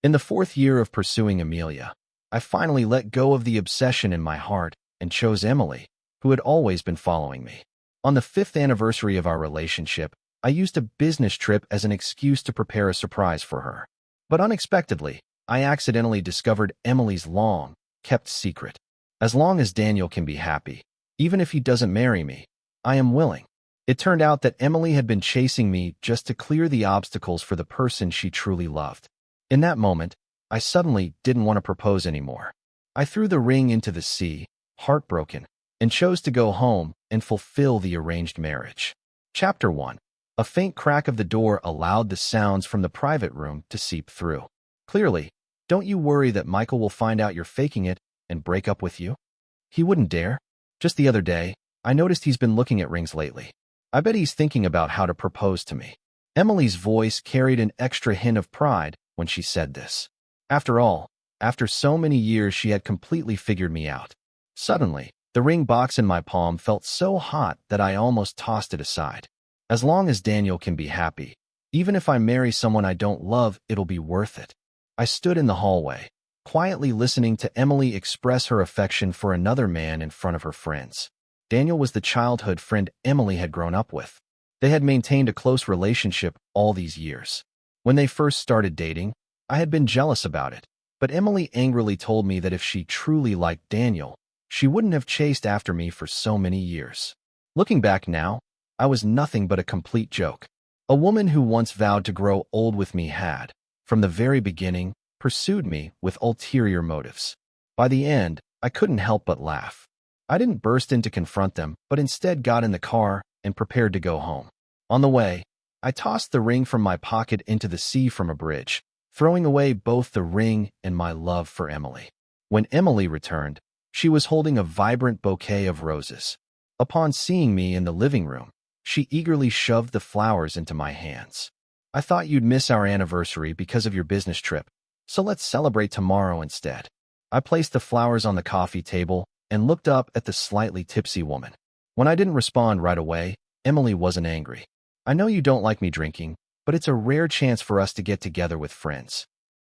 In the fourth year of pursuing Amelia, I finally let go of the obsession in my heart and chose Emily, who had always been following me. On the 5th anniversary of our relationship, I used a business trip as an excuse to prepare a surprise for her. But unexpectedly, I accidentally discovered Emily's long-kept secret. As long as Daniel can be happy, even if he doesn't marry me, I am willing. It turned out that Emily had been chasing me just to clear the obstacles for the person she truly loved. In that moment, I suddenly didn't want to propose anymore. I threw the ring into the sea, heartbroken, and chose to go home and fulfill the arranged marriage. Chapter 1. A faint crack of the door allowed the sounds from the private room to seep through. Clearly, don't you worry that Michael will find out you're faking it and break up with you? He wouldn't dare. Just the other day, I noticed he's been looking at rings lately. I bet he's thinking about how to propose to me. Emily's voice carried an extra hint of pride when she said this. After all, after so many years she had completely figured me out. Suddenly, the ring box in my palm felt so hot that I almost tossed it aside. As long as Daniel can be happy, even if I marry someone I don't love, it'll be worth it. I stood in the hallway, quietly listening to Emily express her affection for another man in front of her friends. Daniel was the childhood friend Emily had grown up with. They had maintained a close relationship all these years. When they first started dating, I had been jealous about it, but Emily angrily told me that if she truly liked Daniel, she wouldn't have chased after me for so many years. Looking back now, I was nothing but a complete joke. A woman who once vowed to grow old with me had, from the very beginning, pursued me with ulterior motives. By the end, I couldn't help but laugh. I didn't burst in to confront them, but instead got in the car and prepared to go home. On the way, I tossed the ring from my pocket into the sea from a bridge, throwing away both the ring and my love for Emily. When Emily returned, she was holding a vibrant bouquet of roses. Upon seeing me in the living room, she eagerly shoved the flowers into my hands. I thought you'd miss our anniversary because of your business trip, so let's celebrate tomorrow instead. I placed the flowers on the coffee table and looked up at the slightly tipsy woman. When I didn't respond right away, Emily wasn't angry. I know you don't like me drinking, but it's a rare chance for us to get together with friends.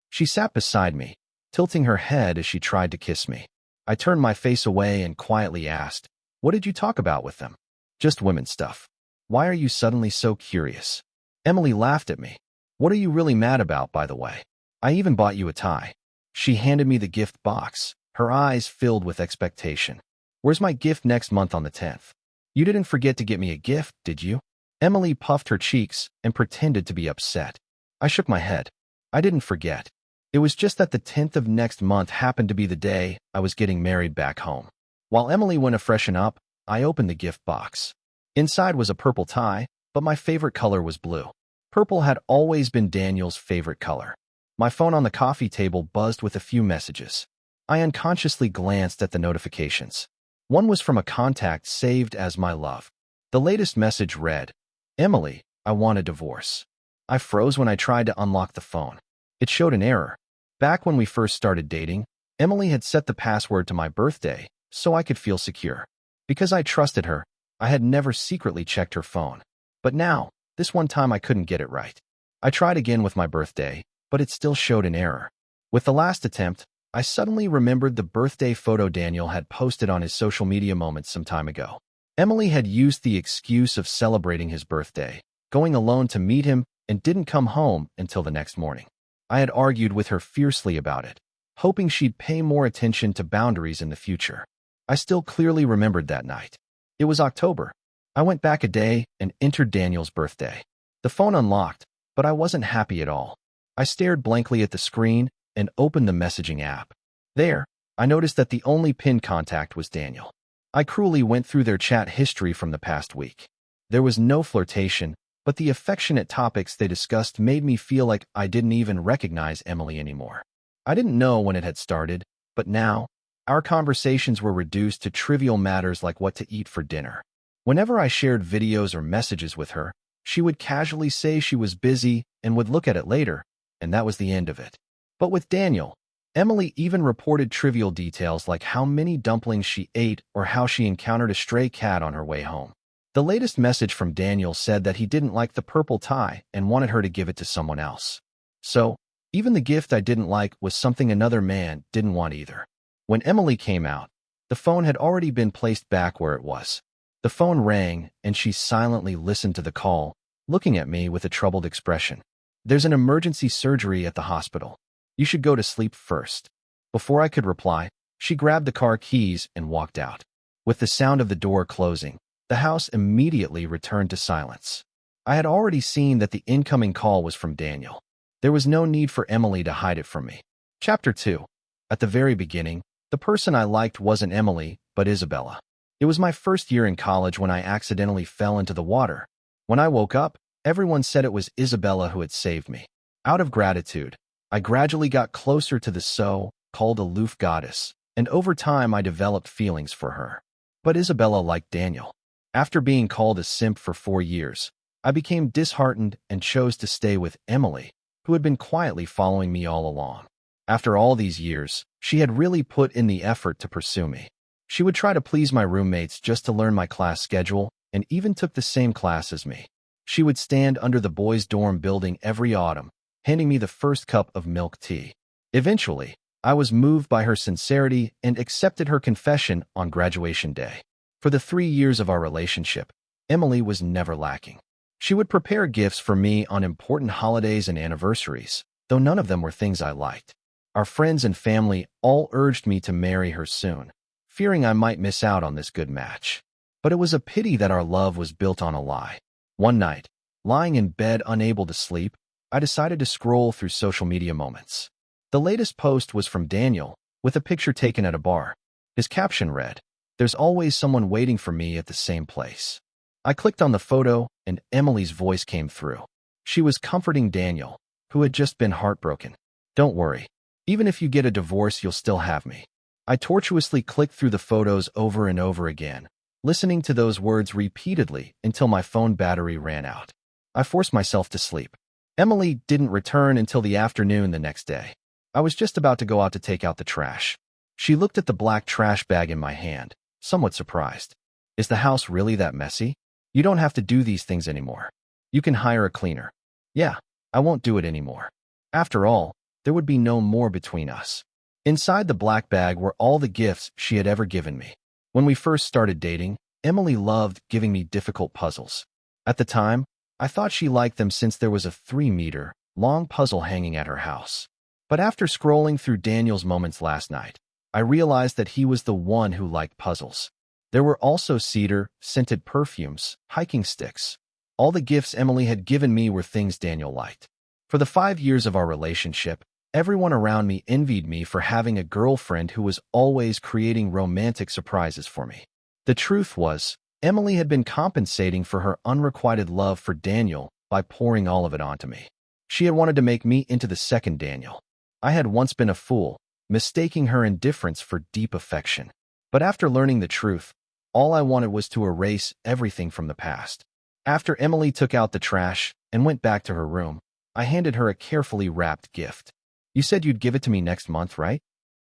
She sat beside me, tilting her head as she tried to kiss me. I turned my face away and quietly asked, "What did you talk about with them?" "Just women stuff. Why are you suddenly so curious?" Emily laughed at me. "What are you really mad about, by the way? I even bought you a tie." She handed me the gift box, her eyes filled with expectation. "Where's my gift next month on the 10th? You didn't forget to get me a gift, did you?" Emily puffed her cheeks and pretended to be upset. I shook my head. I didn't forget. It was just that the 10th of next month happened to be the day I was getting married back home. While Emily went to freshen up, I opened the gift box. Inside was a purple tie, but my favorite color was blue. Purple had always been Daniel's favorite color. My phone on the coffee table buzzed with a few messages. I unconsciously glanced at the notifications. One was from a contact saved as my love. The latest message read, "Emily, I want a divorce." I froze when I tried to unlock the phone. It showed an error. Back when we first started dating, Emily had set the password to my birthday so I could feel secure. Because I trusted her, I had never secretly checked her phone. But now, this one time I couldn't get it right. I tried again with my birthday, but it still showed an error. With the last attempt, I suddenly remembered the birthday photo Daniel had posted on his social media moments some time ago. Emily had used the excuse of celebrating his birthday, going alone to meet him, and didn't come home until the next morning. I had argued with her fiercely about it, hoping she'd pay more attention to boundaries in the future. I still clearly remembered that night. It was October. I went back a day and entered Daniel's birthday. The phone unlocked, but I wasn't happy at all. I stared blankly at the screen and opened the messaging app. There, I noticed that the only pinned contact was Daniel. I cruelly went through their chat history from the past week. There was no flirtation, but the affectionate topics they discussed made me feel like I didn't even recognize Emily anymore. I didn't know when it had started, but now, our conversations were reduced to trivial matters like what to eat for dinner. Whenever I shared videos or messages with her, she would casually say she was busy and would look at it later, and that was the end of it. But with Daniel, Emily even reported trivial details like how many dumplings she ate or how she encountered a stray cat on her way home. The latest message from Daniel said that he didn't like the purple tie and wanted her to give it to someone else. So, Even the gift I didn't like was something another man didn't want either. When Emily came out, the phone had already been placed back where it was. The phone rang, and she silently listened to the call, looking at me with a troubled expression. "There's an emergency surgery at the hospital. You should go to sleep first." Before I could reply, she grabbed the car keys and walked out. With the sound of the door closing, the house immediately returned to silence. I had already seen that the incoming call was from Daniel. There was no need for Emily to hide it from me. Chapter 2. At the very beginning, the person I liked wasn't Emily, but Isabella. It was my first year in college when I accidentally fell into the water. When I woke up, everyone said it was Isabella who had saved me. Out of gratitude, I gradually got closer to the so-called aloof goddess, and over time I developed feelings for her. But Isabella liked Daniel. After being called a simp for 4 years, I became disheartened and chose to stay with Emily, who had been quietly following me all along. After all these years, she had really put in the effort to pursue me. She would try to please my roommates just to learn my class schedule and even took the same class as me. She would stand under the boys' dorm building every autumn, handing me the first cup of milk tea. Eventually, I was moved by her sincerity and accepted her confession on graduation day. For the 3 years of our relationship, Emily was never lacking. She would prepare gifts for me on important holidays and anniversaries, though none of them were things I liked. Our friends and family all urged me to marry her soon, fearing I might miss out on this good match. But it was a pity that our love was built on a lie. One night, lying in bed unable to sleep, I decided to scroll through social media moments. The latest post was from Daniel, with a picture taken at a bar. His caption read, "There's always someone waiting for me at the same place." I clicked on the photo, and Emily's voice came through. She was comforting Daniel, who had just been heartbroken. "Don't worry. Even if you get a divorce, you'll still have me." I tortuously clicked through the photos over and over again, listening to those words repeatedly until my phone battery ran out. I forced myself to sleep. Emily didn't return until the afternoon the next day. I was just about to go out to take out the trash. She looked at the black trash bag in my hand, somewhat surprised. "Is the house really that messy? You don't have to do these things anymore. You can hire a cleaner." "Yeah, I won't do it anymore." After all, there would be no more between us. Inside the black bag were all the gifts she had ever given me. When we first started dating, Emily loved giving me difficult puzzles. At the time, I thought she liked them since there was a 3-meter-long puzzle hanging at her house. But after scrolling through Daniel's moments last night, I realized that he was the one who liked puzzles. There were also cedar, scented perfumes, hiking sticks. All the gifts Emily had given me were things Daniel liked. For the 5 years of our relationship, everyone around me envied me for having a girlfriend who was always creating romantic surprises for me. The truth was, Emily had been compensating for her unrequited love for Daniel by pouring all of it onto me. She had wanted to make me into the second Daniel. I had once been a fool, mistaking her indifference for deep affection. But after learning the truth, all I wanted was to erase everything from the past. After Emily took out the trash and went back to her room, I handed her a carefully wrapped gift. "You said you'd give it to me next month, right?"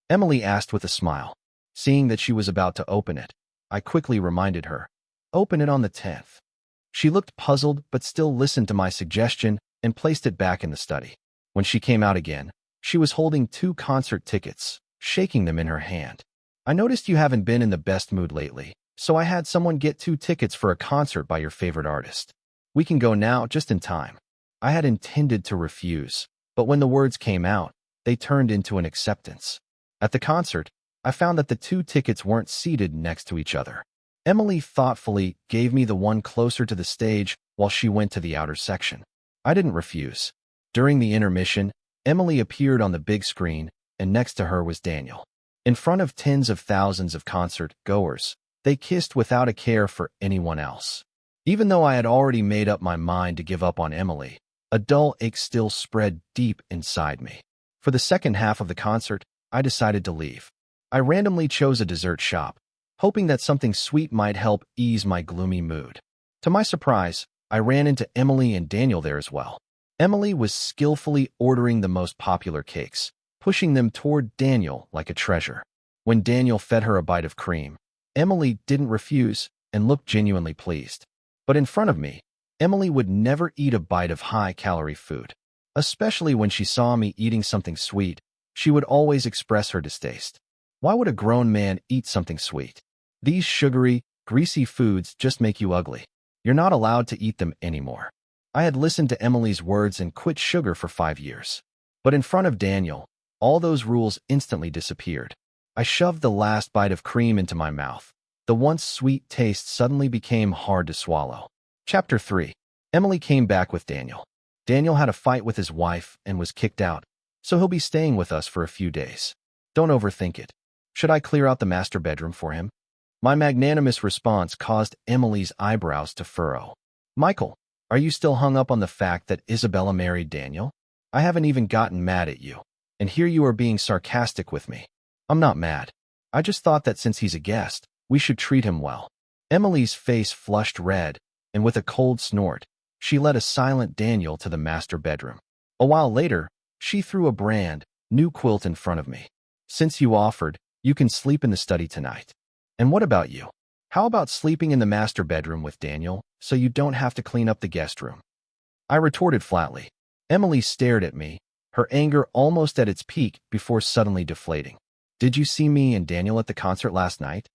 Emily asked with a smile. Seeing that she was about to open it, I quickly reminded her, "Open it on the 10th. She looked puzzled but still listened to my suggestion and placed it back in the study. When she came out again, she was holding 2 concert tickets, shaking them in her hand. "I noticed you haven't been in the best mood lately, so I had someone get 2 tickets for a concert by your favorite artist. We can go now, just in time." I had intended to refuse, but when the words came out, they turned into an acceptance. At the concert, I found that the 2 tickets weren't seated next to each other. Emily thoughtfully gave me the one closer to the stage while she went to the outer section. I didn't refuse. During the intermission, Emily appeared on the big screen, and next to her was Daniel. In front of tens of thousands of concert goers, they kissed without a care for anyone else. Even though I had already made up my mind to give up on Emily, a dull ache still spread deep inside me. For the second half of the concert, I decided to leave. I randomly chose a dessert shop, hoping that something sweet might help ease my gloomy mood. To my surprise, I ran into Emily and Daniel there as well. Emily was skillfully ordering the most popular cakes, pushing them toward Daniel like a treasure. When Daniel fed her a bite of cream, Emily didn't refuse and looked genuinely pleased. But in front of me, Emily would never eat a bite of high-calorie food. Especially when she saw me eating something sweet, she would always express her distaste. Why would a grown man eat something sweet? These sugary, greasy foods just make you ugly. You're not allowed to eat them anymore. I had listened to Emily's words and quit sugar for 5 years. But in front of Daniel, all those rules instantly disappeared. I shoved the last bite of cream into my mouth. The once sweet taste suddenly became hard to swallow. Chapter 3. Emily came back with Daniel. Daniel had a fight with his wife and was kicked out, so he'll be staying with us for a few days. Don't overthink it. Should I clear out the master bedroom for him? My magnanimous response caused Emily's eyebrows to furrow. Michael, are you still hung up on the fact that Isabella married Daniel? I haven't even gotten mad at you, and here you are being sarcastic with me. I'm not mad. I just thought that since he's a guest, we should treat him well. Emily's face flushed red, and with a cold snort, she led a silent Daniel to the master bedroom. A while later, she threw a brand new quilt in front of me. Since you offered, you can sleep in the study tonight. And what about you? How about sleeping in the master bedroom with Daniel so you don't have to clean up the guest room? I retorted flatly. Emily stared at me, her anger almost at its peak before suddenly deflating. Did you see me and Daniel at the concert last night?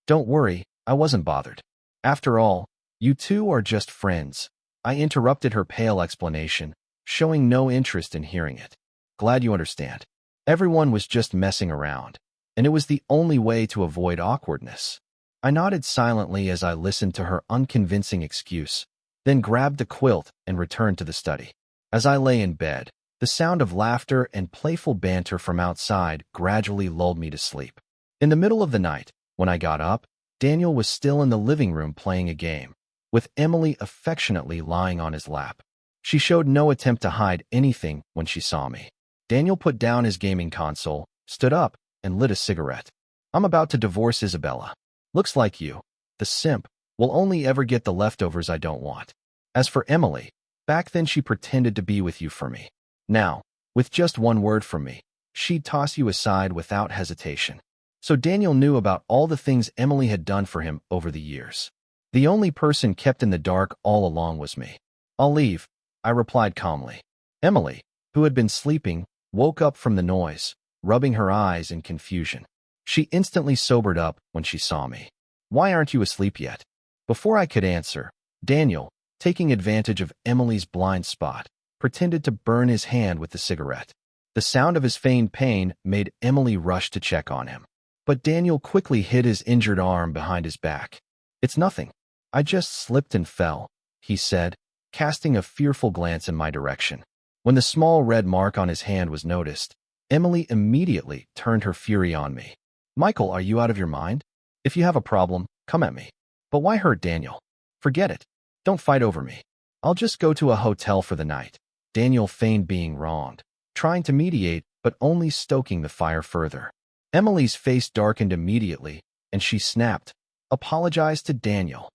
Don't worry, I wasn't bothered. After all, you two are just friends. I interrupted her pale explanation, showing no interest in hearing it. Glad you understand. Everyone was just messing around, and it was the only way to avoid awkwardness. I nodded silently as I listened to her unconvincing excuse, then grabbed the quilt and returned to the study. As I lay in bed, the sound of laughter and playful banter from outside gradually lulled me to sleep. In the middle of the night, when I got up, Daniel was still in the living room playing a game, with Emily affectionately lying on his lap. She showed no attempt to hide anything when she saw me. Daniel put down his gaming console, stood up, and lit a cigarette. I'm about to divorce Isabella. Looks like you, the simp, will only ever get the leftovers I don't want. As for Emily, back then she pretended to be with you for me. Now, with just one word from me, she'd toss you aside without hesitation. So Daniel knew about all the things Emily had done for him over the years. The only person kept in the dark all along was me. I'll leave, I replied calmly. Emily, who had been sleeping, woke up from the noise, rubbing her eyes in confusion. She instantly sobered up when she saw me. Why aren't you asleep yet? Before I could answer, Daniel, taking advantage of Emily's blind spot, pretended to burn his hand with the cigarette. The sound of his feigned pain made Emily rush to check on him. But Daniel quickly hid his injured arm behind his back. It's nothing. I just slipped and fell, he said, casting a fearful glance in my direction. When the small red mark on his hand was noticed, Emily immediately turned her fury on me. Michael, are you out of your mind? If you have a problem, come at me. But why hurt Daniel? Forget it. Don't fight over me. I'll just go to a hotel for the night. Daniel feigned being wronged, trying to mediate but only stoking the fire further. Emily's face darkened immediately, and she snapped, apologized to Daniel.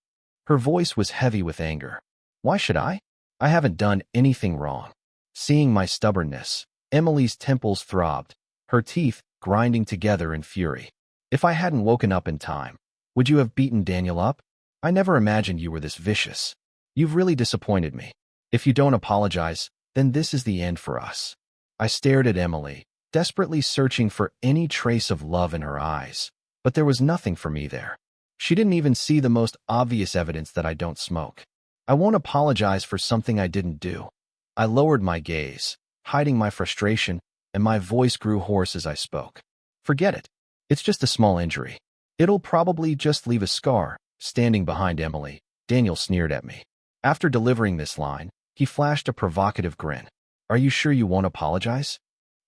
Her voice was heavy with anger. Why should I? I haven't done anything wrong. Seeing my stubbornness, Emily's temples throbbed, her teeth grinding together in fury. If I hadn't woken up in time, would you have beaten Daniel up? I never imagined you were this vicious. You've really disappointed me. If you don't apologize, then this is the end for us. I stared at Emily, desperately searching for any trace of love in her eyes, but there was nothing for me there. She didn't even see the most obvious evidence that I don't smoke. I won't apologize for something I didn't do. I lowered my gaze, hiding my frustration, and my voice grew hoarse as I spoke. Forget it. It's just a small injury. It'll probably just leave a scar. Standing behind Emily, Daniel sneered at me. After delivering this line, he flashed a provocative grin. Are you sure you won't apologize?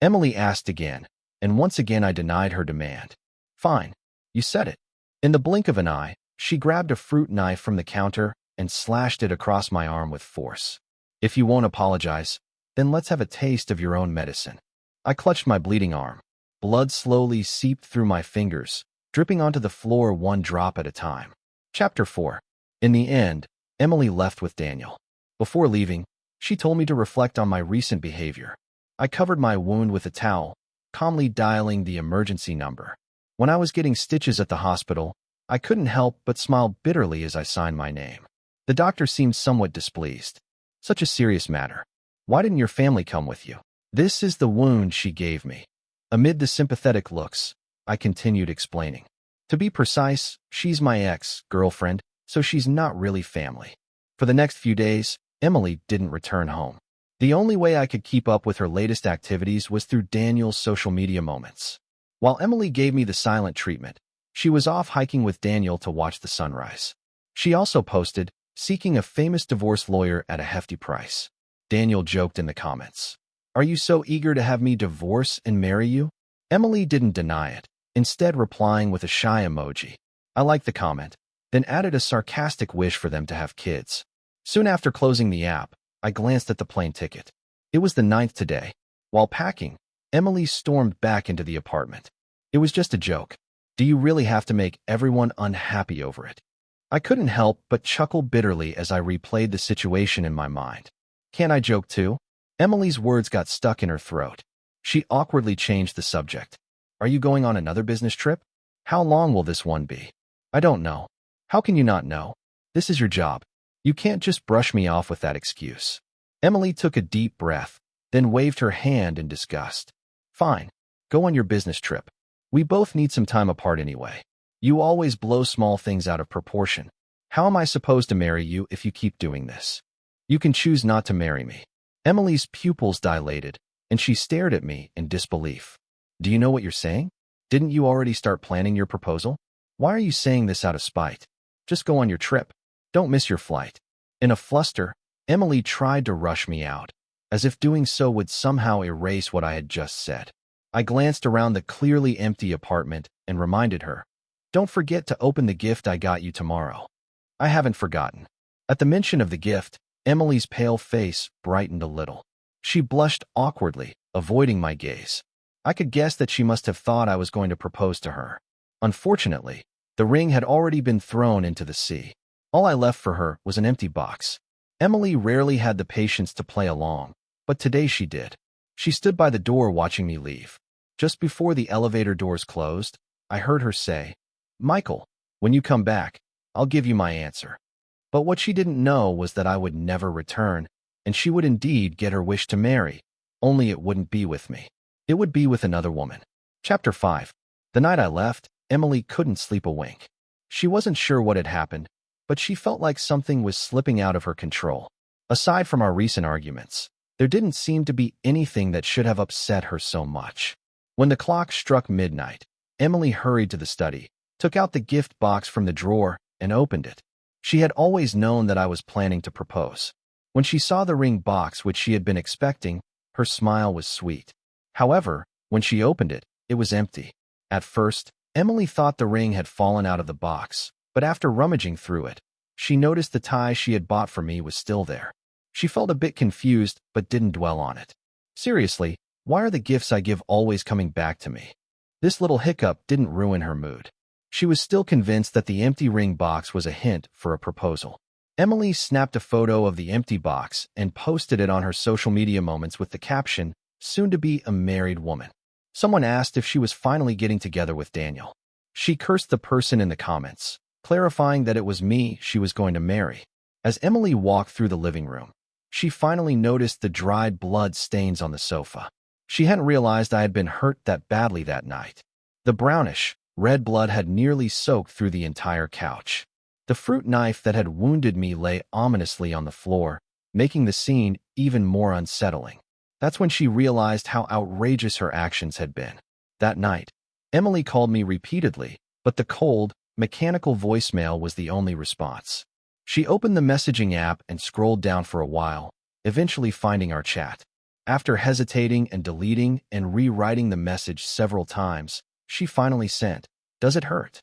Emily asked again, and once again I denied her demand. Fine. You said it. In the blink of an eye, she grabbed a fruit knife from the counter and slashed it across my arm with force. If you won't apologize, then let's have a taste of your own medicine. I clutched my bleeding arm. Blood slowly seeped through my fingers, dripping onto the floor one drop at a time. Chapter 4. In the end, Emily left with Daniel. Before leaving, she told me to reflect on my recent behavior. I covered my wound with a towel, calmly dialing the emergency number. When I was getting stitches at the hospital, I couldn't help but smile bitterly as I signed my name. The doctor seemed somewhat displeased. Such a serious matter. Why didn't your family come with you? This is the wound she gave me. Amid the sympathetic looks, I continued explaining. To be precise, she's my ex-girlfriend, so she's not really family. For the next few days, Emily didn't return home. The only way I could keep up with her latest activities was through Daniel's social media moments. While Emily gave me the silent treatment, she was off hiking with Daniel to watch the sunrise. She also posted, seeking a famous divorce lawyer at a hefty price. Daniel joked in the comments. Are you so eager to have me divorce and marry you? Emily didn't deny it, instead replying with a shy emoji. I liked the comment, then added a sarcastic wish for them to have kids. Soon after closing the app, I glanced at the plane ticket. It was the 9th today. While packing, Emily stormed back into the apartment. It was just a joke. Do you really have to make everyone unhappy over it? I couldn't help but chuckle bitterly as I replayed the situation in my mind. Can't I joke too? Emily's words got stuck in her throat. She awkwardly changed the subject. Are you going on another business trip? How long will this one be? I don't know. How can you not know? This is your job. You can't just brush me off with that excuse. Emily took a deep breath, then waved her hand in disgust. Fine. Go on your business trip. We both need some time apart anyway. You always blow small things out of proportion. How am I supposed to marry you if you keep doing this? You can choose not to marry me. Emily's pupils dilated, and she stared at me in disbelief. Do you know what you're saying? Didn't you already start planning your proposal? Why are you saying this out of spite? Just go on your trip. Don't miss your flight. In a fluster, Emily tried to rush me out, as if doing so would somehow erase what I had just said. I glanced around the clearly empty apartment and reminded her, don't forget to open the gift I got you tomorrow. I haven't forgotten. At the mention of the gift, Emily's pale face brightened a little. She blushed awkwardly, avoiding my gaze. I could guess that she must have thought I was going to propose to her. Unfortunately, the ring had already been thrown into the sea. All I left for her was an empty box. Emily rarely had the patience to play along, but today she did. She stood by the door watching me leave. Just before the elevator doors closed, I heard her say, Michael, when you come back, I'll give you my answer. But what she didn't know was that I would never return, and she would indeed get her wish to marry, only it wouldn't be with me. It would be with another woman. Chapter 5. The night I left, Emily couldn't sleep a wink. She wasn't sure what had happened, but she felt like something was slipping out of her control. Aside from our recent arguments, there didn't seem to be anything that should have upset her so much. When the clock struck midnight, Emily hurried to the study, took out the gift box from the drawer, and opened it. She had always known that I was planning to propose. When she saw the ring box which she had been expecting, her smile was sweet. However, when she opened it, it was empty. At first, Emily thought the ring had fallen out of the box, but after rummaging through it, she noticed the tie she had bought for me was still there. She felt a bit confused, but didn't dwell on it. Seriously, why are the gifts I give always coming back to me? This little hiccup didn't ruin her mood. She was still convinced that the empty ring box was a hint for a proposal. Emily snapped a photo of the empty box and posted it on her social media moments with the caption, soon to be a married woman. Someone asked if she was finally getting together with Daniel. She cursed the person in the comments, clarifying that it was me she was going to marry. As Emily walked through the living room, she finally noticed the dried blood stains on the sofa. She hadn't realized I had been hurt that badly that night. The brownish, red blood had nearly soaked through the entire couch. The fruit knife that had wounded me lay ominously on the floor, making the scene even more unsettling. That's when she realized how outrageous her actions had been. That night, Emily called me repeatedly, but the cold, mechanical voicemail was the only response. She opened the messaging app and scrolled down for a while, eventually finding our chat. After hesitating and deleting and rewriting the message several times, she finally sent, "Does it hurt?"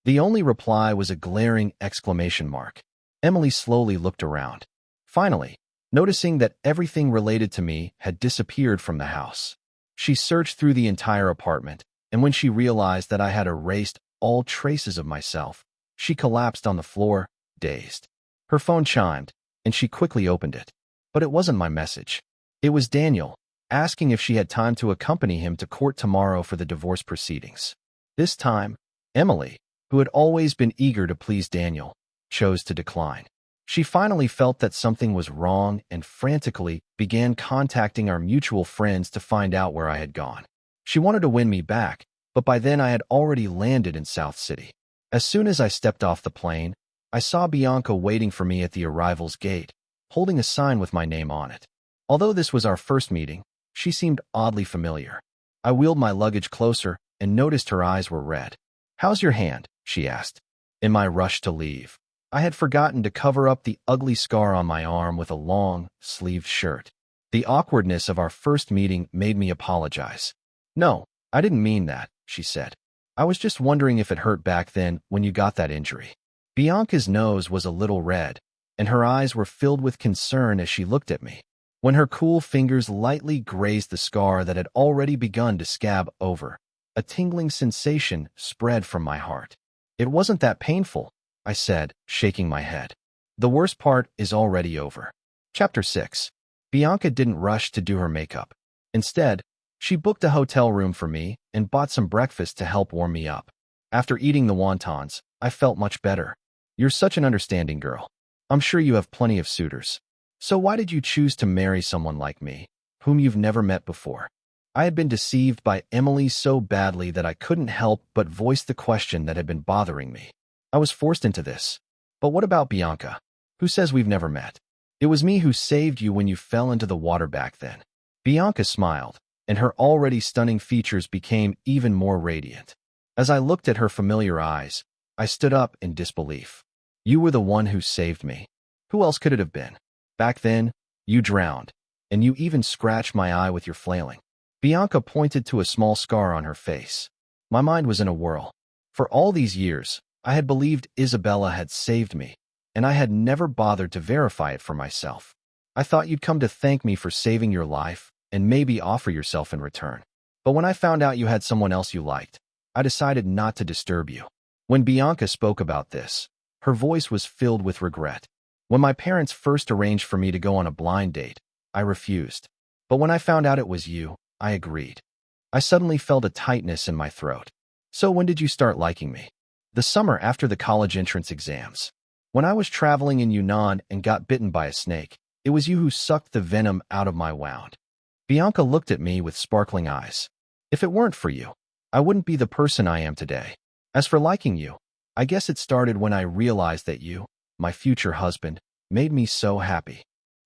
The only reply was a glaring exclamation mark. Emily slowly looked around. Finally, noticing that everything related to me had disappeared from the house. She searched through the entire apartment, and when she realized that I had erased all traces of myself, she collapsed on the floor, dazed. Her phone chimed, and she quickly opened it. But it wasn't my message. It was Daniel, asking if she had time to accompany him to court tomorrow for the divorce proceedings. This time, Emily, who had always been eager to please Daniel, chose to decline. She finally felt that something was wrong and frantically began contacting our mutual friends to find out where I had gone. She wanted to win me back, but by then I had already landed in South City. As soon as I stepped off the plane, I saw Bianca waiting for me at the arrival's gate, holding a sign with my name on it. Although this was our first meeting, she seemed oddly familiar. I wheeled my luggage closer and noticed her eyes were red. "How's your hand?" she asked. In my rush to leave, I had forgotten to cover up the ugly scar on my arm with a long-sleeved shirt. The awkwardness of our first meeting made me apologize. "No, I didn't mean that," she said. "I was just wondering if it hurt back then when you got that injury." Bianca's nose was a little red, and her eyes were filled with concern as she looked at me. When her cool fingers lightly grazed the scar that had already begun to scab over, a tingling sensation spread from my heart. "It wasn't that painful," I said, shaking my head. "The worst part is already over." Chapter 6. Bianca didn't rush to do her makeup. Instead, she booked a hotel room for me and bought some breakfast to help warm me up. After eating the wontons, I felt much better. "You're such an understanding girl. I'm sure you have plenty of suitors. So why did you choose to marry someone like me, whom you've never met before?" I had been deceived by Emily so badly that I couldn't help but voice the question that had been bothering me. I was forced into this. "But what about Bianca? Who says we've never met? It was me who saved you when you fell into the water back then." Bianca smiled, and her already stunning features became even more radiant. As I looked at her familiar eyes, I stood up in disbelief. "You were the one who saved me. Who else could it have been? Back then, you drowned, and you even scratched my eye with your flailing." Bianca pointed to a small scar on her face. My mind was in a whirl. For all these years, I had believed Isabella had saved me, and I had never bothered to verify it for myself. I thought you'd come to thank me for saving your life and maybe offer yourself in return. But when I found out you had someone else you liked, I decided not to disturb you. When Bianca spoke about this, her voice was filled with regret. When my parents first arranged for me to go on a blind date, I refused. But when I found out it was you, I agreed. I suddenly felt a tightness in my throat. "So when did you start liking me?" "The summer after the college entrance exams. When I was traveling in Yunnan and got bitten by a snake, it was you who sucked the venom out of my wound." Bianca looked at me with sparkling eyes. "If it weren't for you, I wouldn't be the person I am today. As for liking you, I guess it started when I realized that you, my future husband, made me so happy."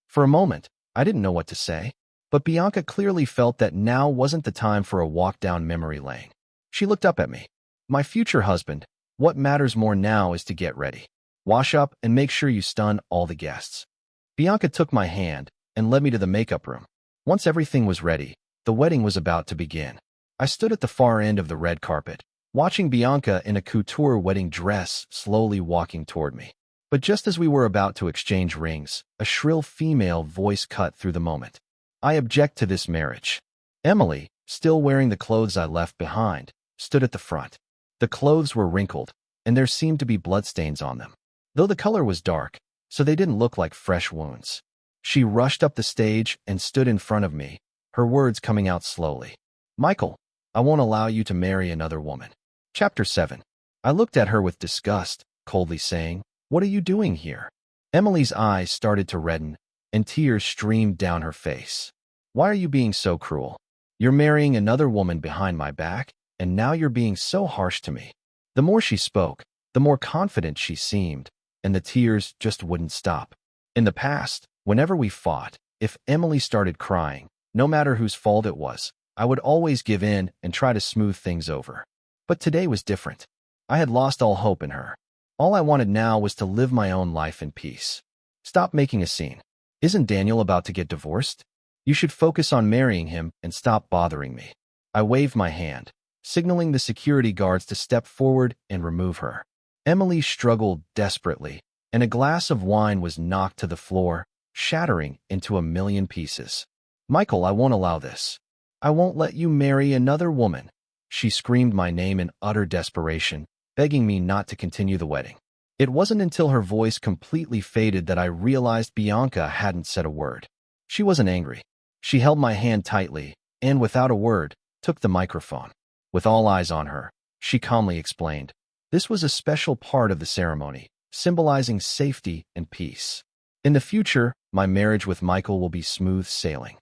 For a moment, I didn't know what to say, but Bianca clearly felt that now wasn't the time for a walk down memory lane. She looked up at me. "My future husband, what matters more now is to get ready. Wash up and make sure you stun all the guests." Bianca took my hand and led me to the makeup room. Once everything was ready, the wedding was about to begin. I stood at the far end of the red carpet, watching Bianca in a couture wedding dress slowly walking toward me. But just as we were about to exchange rings, a shrill female voice cut through the moment. "I object to this marriage." Emily, still wearing the clothes I left behind, stood at the front. The clothes were wrinkled, and there seemed to be bloodstains on them, though the color was dark, so they didn't look like fresh wounds. She rushed up the stage and stood in front of me, her words coming out slowly. "Michael, I won't allow you to marry another woman." Chapter 7. I looked at her with disgust, coldly saying, "What are you doing here?" Emily's eyes started to redden, and tears streamed down her face. "Why are you being so cruel? You're marrying another woman behind my back, and now you're being so harsh to me." The more she spoke, the more confident she seemed, and the tears just wouldn't stop. In the past, whenever we fought, if Emily started crying, no matter whose fault it was, I would always give in and try to smooth things over. But today was different. I had lost all hope in her. All I wanted now was to live my own life in peace. "Stop making a scene. Isn't Daniel about to get divorced? You should focus on marrying him and stop bothering me." I waved my hand, signaling the security guards to step forward and remove her. Emily struggled desperately, and a glass of wine was knocked to the floor, shattering into a million pieces. "Michael, I won't allow this. I won't let you marry another woman." She screamed my name in utter desperation, begging me not to continue the wedding. It wasn't until her voice completely faded that I realized Bianca hadn't said a word. She wasn't angry. She held my hand tightly, and without a word, took the microphone. With all eyes on her, she calmly explained, "This was a special part of the ceremony, symbolizing safety and peace. In the future, my marriage with Michael will be smooth sailing.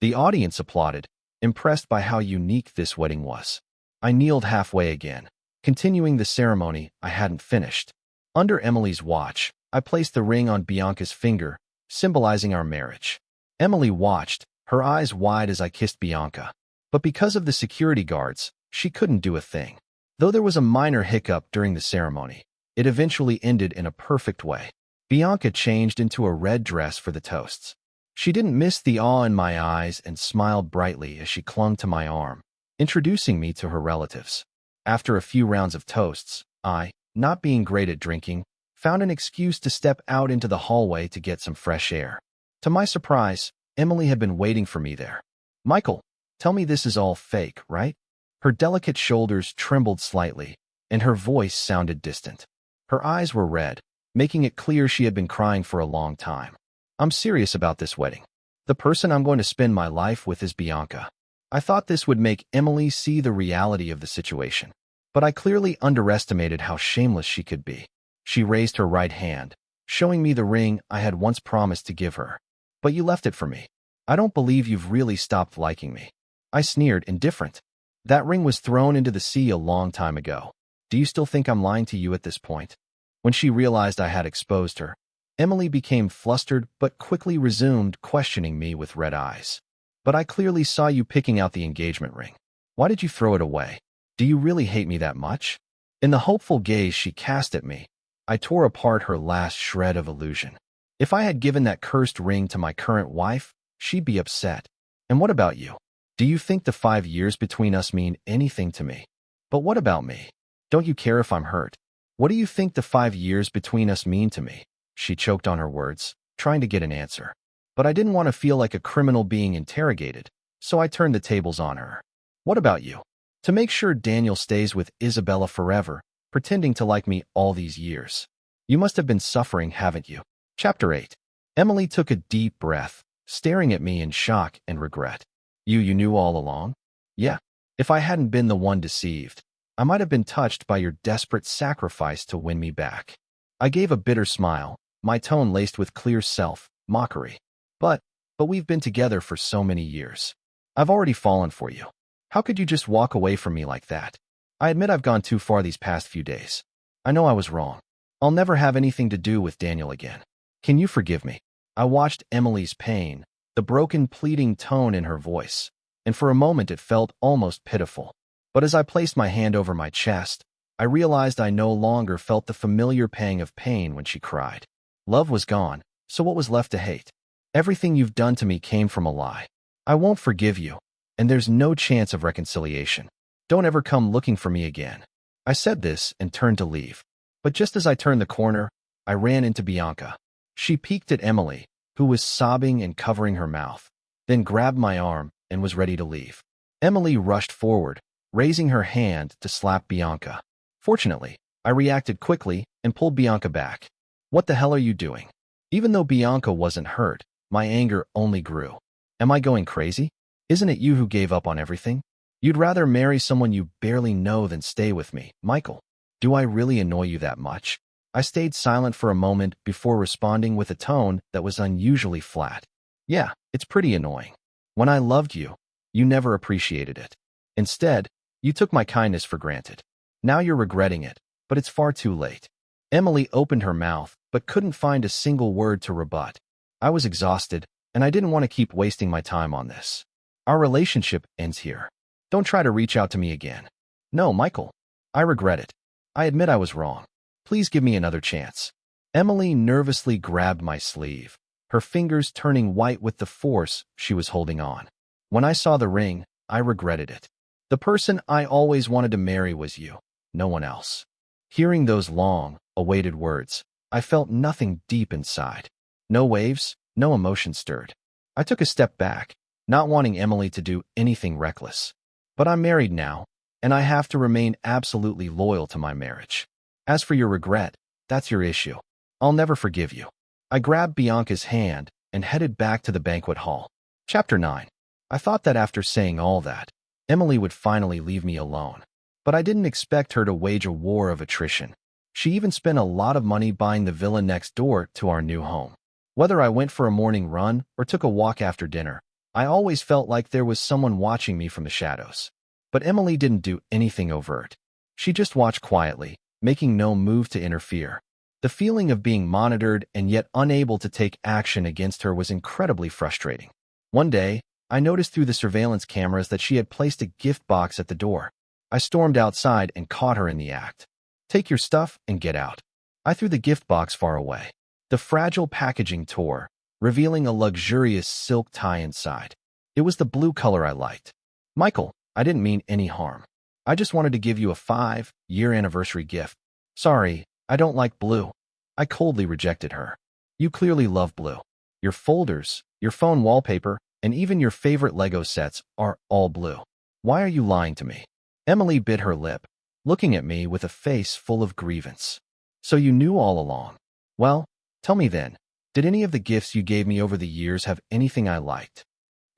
The audience applauded, impressed by how unique this wedding was. I kneeled halfway again, continuing the ceremony I hadn't finished. Under Emily's watch, I placed the ring on Bianca's finger, symbolizing our marriage. Emily watched, her eyes wide as I kissed Bianca. But because of the security guards, she couldn't do a thing. Though there was a minor hiccup during the ceremony, it eventually ended in a perfect way. Bianca changed into a red dress for the toasts. She didn't miss the awe in my eyes and smiled brightly as she clung to my arm, introducing me to her relatives. After a few rounds of toasts, I, not being great at drinking, found an excuse to step out into the hallway to get some fresh air. To my surprise, Emily had been waiting for me there. "Michael, tell me this is all fake, right?" Her delicate shoulders trembled slightly, and her voice sounded distant. Her eyes were red, making it clear she had been crying for a long time. "I'm serious about this wedding. The person I'm going to spend my life with is Bianca." I thought this would make Emily see the reality of the situation, but I clearly underestimated how shameless she could be. She raised her right hand, showing me the ring I had once promised to give her. "But you left it for me. I don't believe you've really stopped liking me." I sneered, indifferent. "That ring was thrown into the sea a long time ago. Do you still think I'm lying to you at this point?" When she realized I had exposed her, Emily became flustered but quickly resumed questioning me with red eyes. "But I clearly saw you picking out the engagement ring. Why did you throw it away? Do you really hate me that much?" In the hopeful gaze she cast at me, I tore apart her last shred of illusion. If I had given that cursed ring to my current wife, she'd be upset. "And what about you? Do you think the 5 years between us mean anything to me?" "But what about me? Don't you care if I'm hurt? What do you think the 5 years between us mean to me?" She choked on her words, trying to get an answer. But I didn't want to feel like a criminal being interrogated, so I turned the tables on her. "What about you? To make sure Daniel stays with Isabella forever, pretending to like me all these years. You must have been suffering, haven't you?" Chapter 8. Emily took a deep breath, staring at me in shock and regret. You knew all along?" "Yeah. If I hadn't been the one deceived, I might have been touched by your desperate sacrifice to win me back." I gave a bitter smile, my tone laced with clear self-mockery. But we've been together for so many years. I've already fallen for you. How could you just walk away from me like that?" "I admit I've gone too far these past few days. I know I was wrong. I'll never have anything to do with Daniel again. Can you forgive me?" I watched Emily's pain, the broken, pleading tone in her voice, and for a moment it felt almost pitiful. But as I placed my hand over my chest, I realized I no longer felt the familiar pang of pain when she cried. Love was gone, so what was left to hate? "Everything you've done to me came from a lie. I won't forgive you, and there's no chance of reconciliation. Don't ever come looking for me again." I said this and turned to leave. But just as I turned the corner, I ran into Bianca. She peeked at Emily, who was sobbing and covering her mouth, then grabbed my arm and was ready to leave. Emily rushed forward, raising her hand to slap Bianca. Fortunately, I reacted quickly and pulled Bianca back. "What the hell are you doing?" Even though Bianca wasn't hurt, my anger only grew. "Am I going crazy? Isn't it you who gave up on everything? You'd rather marry someone you barely know than stay with me, Michael. Do I really annoy you that much?" I stayed silent for a moment before responding with a tone that was unusually flat. "Yeah, it's pretty annoying. When I loved you, you never appreciated it. Instead, you took my kindness for granted. Now you're regretting it, but it's far too late." Emily opened her mouth, but couldn't find a single word to rebut. I was exhausted, and I didn't want to keep wasting my time on this. "Our relationship ends here. Don't try to reach out to me again." "No, Michael. I regret it. I admit I was wrong. Please give me another chance." Emily nervously grabbed my sleeve, her fingers turning white with the force she was holding on. "When I saw the ring, I regretted it. The person I always wanted to marry was you, no one else." Hearing those long, awaited words, I felt nothing deep inside. No waves, no emotion stirred. I took a step back, not wanting Emily to do anything reckless. But I'm married now, and I have to remain absolutely loyal to my marriage. As for your regret, that's your issue. I'll never forgive you." I grabbed Bianca's hand and headed back to the banquet hall. Chapter 9. I thought that after saying all that, Emily would finally leave me alone. But I didn't expect her to wage a war of attrition. She even spent a lot of money buying the villa next door to our new home. Whether I went for a morning run or took a walk after dinner, I always felt like there was someone watching me from the shadows. But Emily didn't do anything overt. She just watched quietly, making no move to interfere. The feeling of being monitored and yet unable to take action against her was incredibly frustrating. One day, I noticed through the surveillance cameras that she had placed a gift box at the door. I stormed outside and caught her in the act. "Take your stuff and get out." I threw the gift box far away. The fragile packaging tore, revealing a luxurious silk tie inside. It was the blue color I liked. "Michael, I didn't mean any harm. I just wanted to give you a 5-year anniversary gift." "Sorry, I don't like blue." I coldly rejected her. "You clearly love blue. Your folders, your phone wallpaper, and even your favorite Lego sets are all blue. Why are you lying to me?" Emily bit her lip, looking at me with a face full of grievance. "So you knew all along? Well, tell me then, did any of the gifts you gave me over the years have anything I liked?"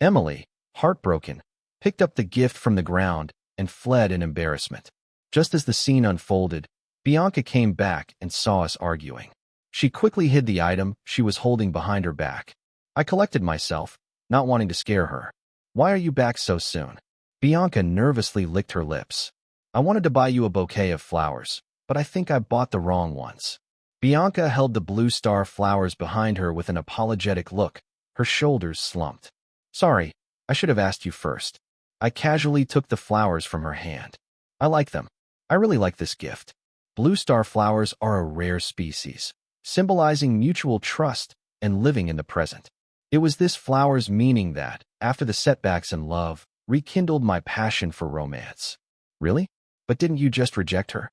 Emily, heartbroken, picked up the gift from the ground and fled in embarrassment. Just as the scene unfolded, Bianca came back and saw us arguing. She quickly hid the item she was holding behind her back. I collected myself, not wanting to scare her. "Why are you back so soon?" Bianca nervously licked her lips. "I wanted to buy you a bouquet of flowers, but I think I bought the wrong ones." Bianca held the blue star flowers behind her with an apologetic look, her shoulders slumped. "Sorry, I should have asked you first." I casually took the flowers from her hand. "I like them. I really like this gift." Blue star flowers are a rare species, symbolizing mutual trust and living in the present. It was this flower's meaning that, after the setbacks in love, rekindled my passion for romance. "Really? But didn't you just reject her?"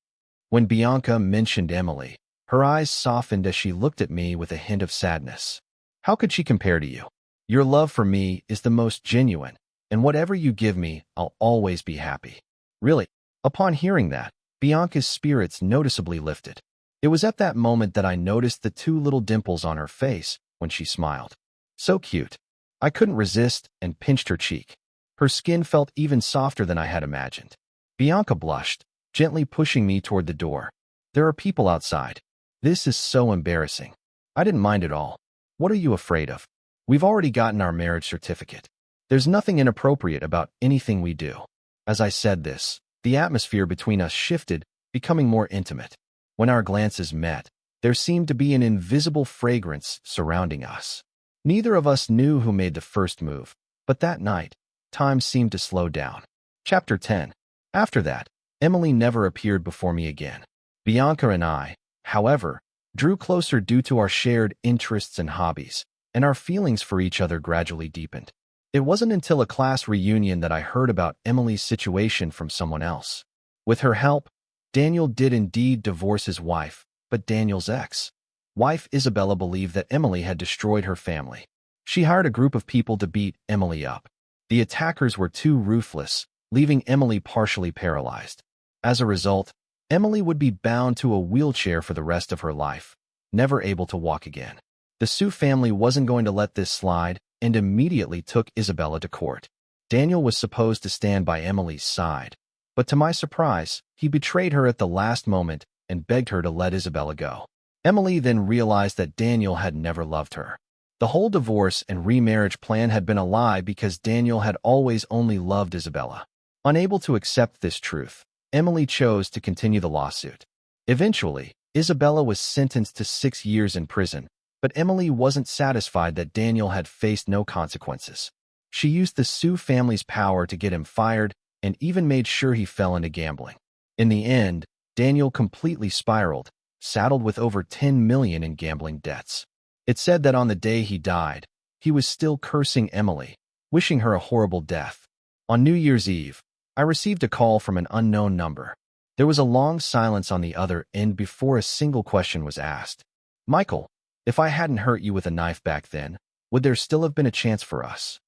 When Bianca mentioned Emily, her eyes softened as she looked at me with a hint of sadness. "How could she compare to you? Your love for me is the most genuine, and whatever you give me, I'll always be happy." "Really?" Upon hearing that, Bianca's spirits noticeably lifted. It was at that moment that I noticed the 2 little dimples on her face when she smiled. So cute. I couldn't resist and pinched her cheek. Her skin felt even softer than I had imagined. Bianca blushed, gently pushing me toward the door. "There are people outside. This is so embarrassing." "I didn't mind at all. What are you afraid of? We've already gotten our marriage certificate. There's nothing inappropriate about anything we do." As I said this, the atmosphere between us shifted, becoming more intimate. When our glances met, there seemed to be an invisible fragrance surrounding us. Neither of us knew who made the first move, but that night, time seemed to slow down. Chapter 10. After that, Emily never appeared before me again. Bianca and I, however, drew closer due to our shared interests and hobbies, and our feelings for each other gradually deepened. It wasn't until a class reunion that I heard about Emily's situation from someone else. With her help, Daniel did indeed divorce his wife, but Daniel's ex-wife Isabella believed that Emily had destroyed her family. She hired a group of people to beat Emily up. The attackers were too ruthless, leaving Emily partially paralyzed. As a result, Emily would be bound to a wheelchair for the rest of her life, never able to walk again. The Sue family wasn't going to let this slide and immediately took Isabella to court. Daniel was supposed to stand by Emily's side, but to my surprise, he betrayed her at the last moment and begged her to let Isabella go. Emily then realized that Daniel had never loved her. The whole divorce and remarriage plan had been a lie because Daniel had always only loved Isabella. Unable to accept this truth, Emily chose to continue the lawsuit. Eventually, Isabella was sentenced to 6 years in prison, but Emily wasn't satisfied that Daniel had faced no consequences. She used the Sue family's power to get him fired and even made sure he fell into gambling. In the end, Daniel completely spiraled, saddled with over $10 million in gambling debts. It said that on the day he died, he was still cursing Emily, wishing her a horrible death. On New Year's Eve, I received a call from an unknown number. There was a long silence on the other end before a single question was asked. "Michael, if I hadn't hurt you with a knife back then, would there still have been a chance for us?"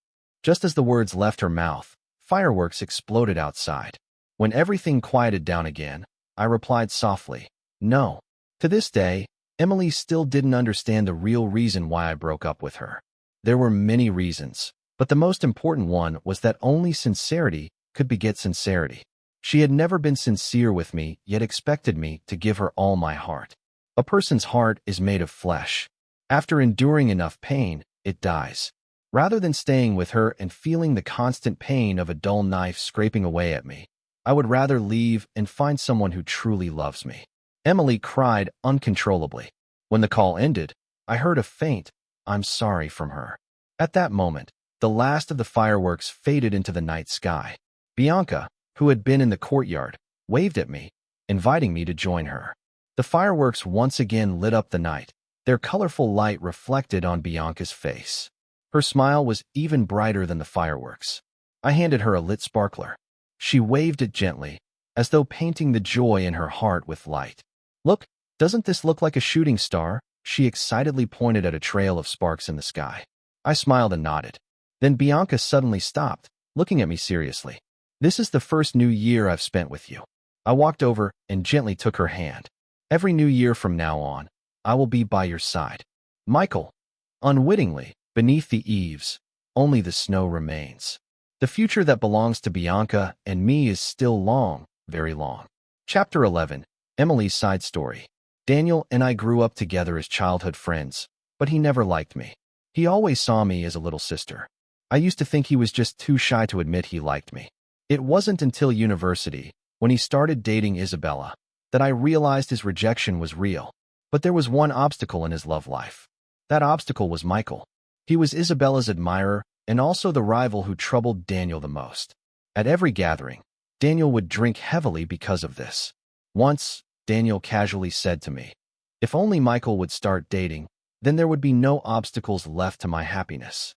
Just as the words left her mouth, fireworks exploded outside. When everything quieted down again, I replied softly, "No." To this day, Emily still didn't understand the real reason why I broke up with her. There were many reasons, but the most important one was that only sincerity could beget sincerity. She had never been sincere with me, yet expected me to give her all my heart. A person's heart is made of flesh. After enduring enough pain, it dies. Rather than staying with her and feeling the constant pain of a dull knife scraping away at me, I would rather leave and find someone who truly loves me. Emily cried uncontrollably. When the call ended, I heard a faint, "I'm sorry" from her. At that moment, the last of the fireworks faded into the night sky. Bianca, who had been in the courtyard, waved at me, inviting me to join her. The fireworks once again lit up the night, their colorful light reflected on Bianca's face. Her smile was even brighter than the fireworks. I handed her a lit sparkler. She waved it gently, as though painting the joy in her heart with light. "Look, doesn't this look like a shooting star?" She excitedly pointed at a trail of sparks in the sky. I smiled and nodded. Then Bianca suddenly stopped, looking at me seriously. "This is the first new year I've spent with you." I walked over and gently took her hand. "Every new year from now on, I will be by your side." Michael. Unwittingly, beneath the eaves, only the snow remains. The future that belongs to Bianca and me is still long, very long. Chapter 11. Emily's Side Story. Daniel and I grew up together as childhood friends, but he never liked me. He always saw me as a little sister. I used to think he was just too shy to admit he liked me. It wasn't until university, when he started dating Isabella, that I realized his rejection was real. But there was one obstacle in his love life. That obstacle was Michael. He was Isabella's admirer and also the rival who troubled Daniel the most. At every gathering, Daniel would drink heavily because of this. Once, Daniel casually said to me, "If only Michael would start dating, then there would be no obstacles left to my happiness."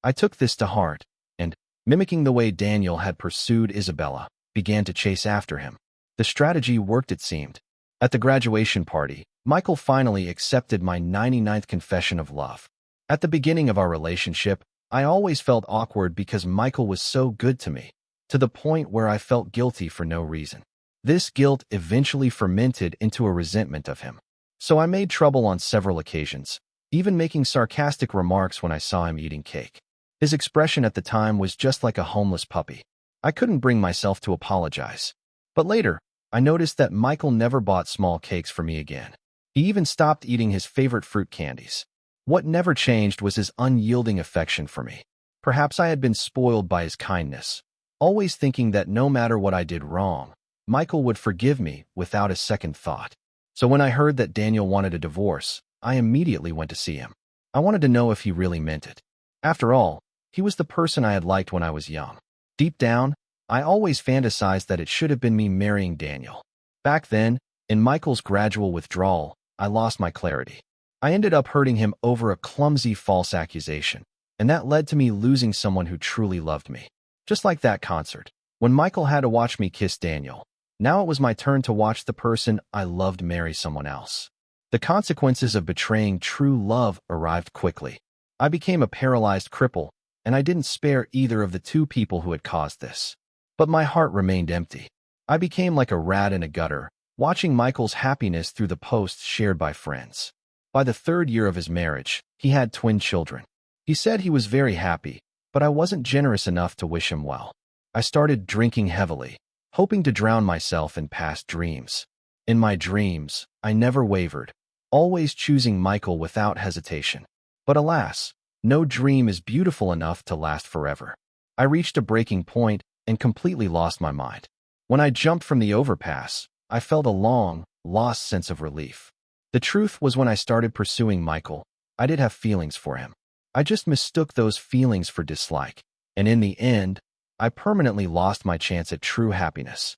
I took this to heart, and, mimicking the way Daniel had pursued Isabella, began to chase after him. The strategy worked, it seemed. At the graduation party, Michael finally accepted my 99th confession of love. At the beginning of our relationship, I always felt awkward because Michael was so good to me, to the point where I felt guilty for no reason. This guilt eventually fermented into a resentment of him. So I made trouble on several occasions, even making sarcastic remarks when I saw him eating cake. His expression at the time was just like a homeless puppy. I couldn't bring myself to apologize. But later, I noticed that Michael never bought small cakes for me again. He even stopped eating his favorite fruit candies. What never changed was his unyielding affection for me. Perhaps I had been spoiled by his kindness, always thinking that no matter what I did wrong, Michael would forgive me without a second thought. So when I heard that Daniel wanted a divorce, I immediately went to see him. I wanted to know if he really meant it. After all, he was the person I had liked when I was young. Deep down, I always fantasized that it should have been me marrying Daniel. Back then, in Michael's gradual withdrawal, I lost my clarity. I ended up hurting him over a clumsy false accusation, and that led to me losing someone who truly loved me. Just like that concert, when Michael had to watch me kiss Daniel, now it was my turn to watch the person I loved marry someone else. The consequences of betraying true love arrived quickly. I became a paralyzed cripple, and I didn't spare either of the two people who had caused this. But my heart remained empty. I became like a rat in a gutter, watching Michael's happiness through the posts shared by friends. By the 3rd year of his marriage, he had twin children. He said he was very happy, but I wasn't generous enough to wish him well. I started drinking heavily, hoping to drown myself in past dreams. In my dreams, I never wavered, always choosing Michael without hesitation. But alas, no dream is beautiful enough to last forever. I reached a breaking point and completely lost my mind. When I jumped from the overpass, I felt a long, lost sense of relief. The truth was, when I started pursuing Michael, I did have feelings for him. I just mistook those feelings for dislike, and in the end, I permanently lost my chance at true happiness.